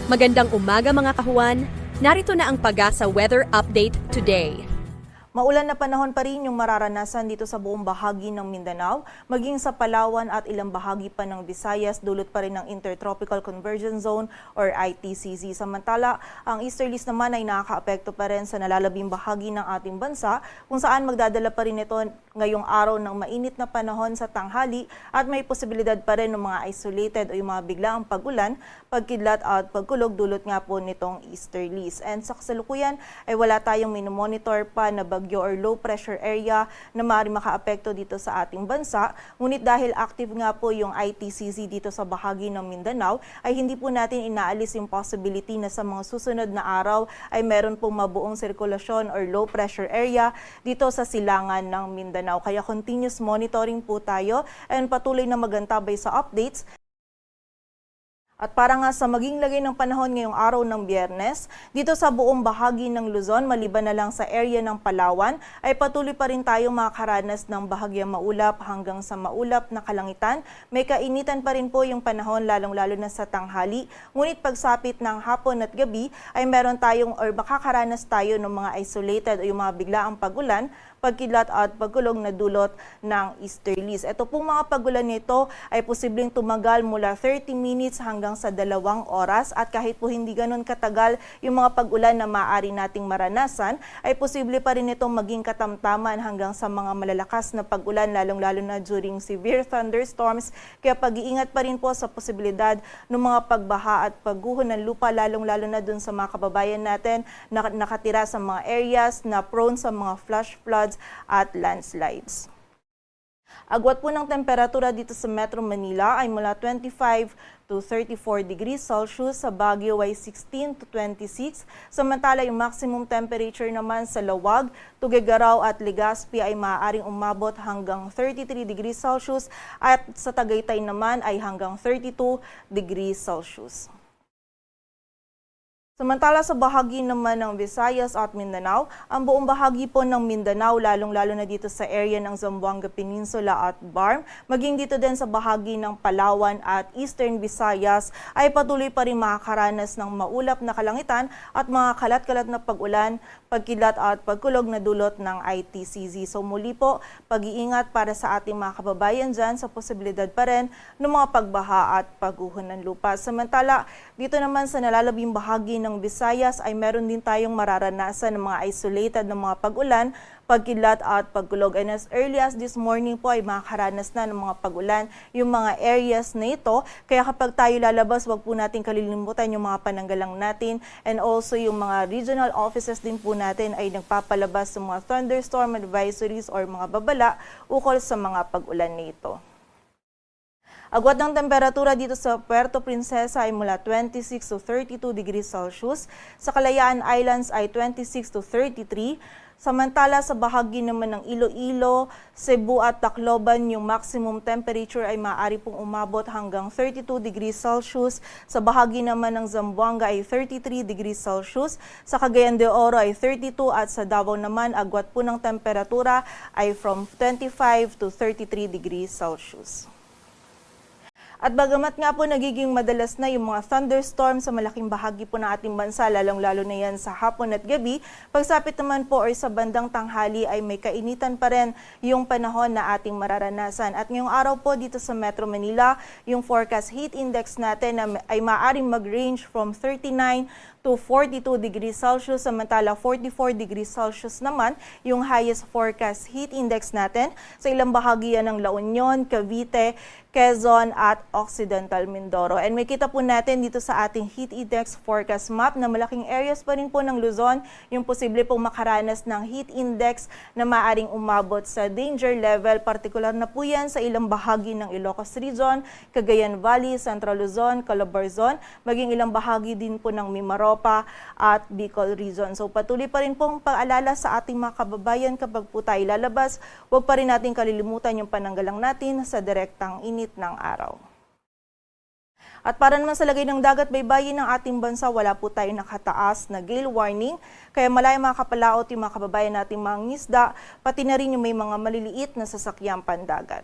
Magandang umaga mga kahuan. Narito na ang Pag-asa Weather Update today. Maulan na panahon pa rin yung mararanasan dito sa buong bahagi ng Mindanao, maging sa Palawan at ilang bahagi pa ng Visayas, dulot pa rin ng Intertropical Convergence Zone or ITCZ. Samantala, ang easterlies naman ay nakakaapekto pa rin sa nalalabing bahagi ng ating bansa, kung saan magdadala pa rin ito ngayong araw ng mainit na panahon sa tanghali at may posibilidad pa rin ng mga isolated o yung mga biglaang pag-ulan, pagkidlat at pagkulog dulot nga po nitong easterlies. And sa kasalukuyan ay wala tayong minomonitor pa na bagyo or low pressure area na maaaring makaapekto dito sa ating bansa. Ngunit dahil active nga po yung ITCZ dito sa bahagi ng Mindanao, ay hindi po natin inaalis yung possibility na sa mga susunod na araw ay meron pong mabuong sirkulasyon or low pressure area dito sa silangan ng Mindanao. Kaya continuous monitoring po tayo and patuloy na magantabay sa updates. At para nga sa maging lagay ng panahon ngayong araw ng Biyernes, dito sa buong bahagi ng Luzon, maliban na lang sa area ng Palawan, ay patuloy pa rin tayong makakaranas ng bahagyang maulap hanggang sa maulap na kalangitan. May kainitan pa rin po yung panahon lalong-lalo na sa tanghali. Ngunit pagsapit ng hapon at gabi ay meron tayong or makakaranas tayo ng mga isolated o yung mga biglaang pag-ulan, pagkidlat at pagkulog na dulot ng easterlies. Ito pong mga pagulan nito ay posibleng tumagal mula 30 minutes hanggang sa 2 oras at kahit po hindi ganun katagal yung mga pagulan na maaari nating maranasan, ay posible pa rin itong maging katamtaman hanggang sa mga malalakas na pagulan lalong-lalo na during severe thunderstorms. Kaya pag-iingat pa rin po sa posibilidad ng mga pagbaha at pagguho ng lupa lalong-lalo na dun sa mga kababayan natin na nakatira sa mga areas na prone sa mga flash floods at landslides. Agwat po ng temperatura dito sa Metro Manila ay mula 25 to 34 degrees Celsius, sa Baguio ay 16 to 26. Samantala yung maximum temperature naman sa Lawag, Tuguegarao at Legazpi ay maaaring umabot hanggang 33 degrees Celsius at sa Tagaytay naman ay hanggang 32 degrees Celsius. Samantala sa bahagi naman ng Visayas at Mindanao, ang buong bahagi po ng Mindanao, lalong-lalo na dito sa area ng Zamboanga Peninsula at Barm, maging dito din sa bahagi ng Palawan at Eastern Visayas, ay patuloy pa rin makakaranas ng maulap na kalangitan at mga kalat-kalat na pag-ulan, pagkidlat at pagkulog na dulot ng ITCZ. So muli po, pag-iingat para sa ating mga kababayan dyan sa posibilidad pa rin ng mga pagbaha at pagguho ng lupa. Samantala, dito naman sa nalalabing bahagi ng Visayas ay meron din tayong mararanasan ng mga isolated na mga pag-ulan, pagkidlat at pagkulog. And as early as this morning po ay makakaranas na ng mga pag-ulan yung mga areas na ito. Kaya kapag tayo lalabas, wag po natin kalilimutan yung mga pananggalang natin, and also yung mga regional offices din po natin ay nagpapalabas ng mga thunderstorm advisories or mga babala ukol sa mga pag-ulan na ito. Agwat ng temperatura dito sa Puerto Princesa ay mula 26 to 32 degrees Celsius. Sa Kalayaan Islands ay 26 to 33. Samantala sa bahagi naman ng Iloilo, Cebu at Tacloban, yung maximum temperature ay maaari pong umabot hanggang 32 degrees Celsius. Sa bahagi naman ng Zamboanga ay 33 degrees Celsius. Sa Cagayan de Oro ay 32 at sa Davao naman agwat po ng temperatura ay from 25 to 33 degrees Celsius. At bagamat nga po nagiging madalas na yung mga thunderstorm sa malaking bahagi po ng ating bansa, lalong-lalo na yan sa hapon at gabi, pagsapit naman po or sa bandang tanghali ay may kainitan pa rin yung panahon na ating mararanasan. At ngayong araw po dito sa Metro Manila, yung forecast heat index natin ay maaaring mag-range from 39 to 42 degrees Celsius, samantala 44 degrees Celsius naman yung highest forecast heat index natin sa ilang bahagi ng La Union, Cavite, Quezon at Occidental Mindoro. And may kita po natin dito sa ating heat index forecast map na malaking areas pa rin po ng Luzon yung posible pong makaranas ng heat index na maaring umabot sa danger level. Partikular na po yan sa ilang bahagi ng Ilocos Region, Cagayan Valley, Central Luzon, Calabarzon, maging ilang bahagi din po ng Mimaropa at Bicol Region. So patuloy pa rin pong pag-alala sa ating mga kababayan kapag po tayo lalabas, huwag pa rin natin kalilimutan yung pananggalang natin sa direktang init ng araw. At para naman sa lagay ng dagat baybayin ng ating bansa, wala po tayong nakataas na gale warning. Kaya malaya makakapalaot yung mga kababayan nating mga ngisda, pati na rin yung may mga maliliit na sasakyang pandagat.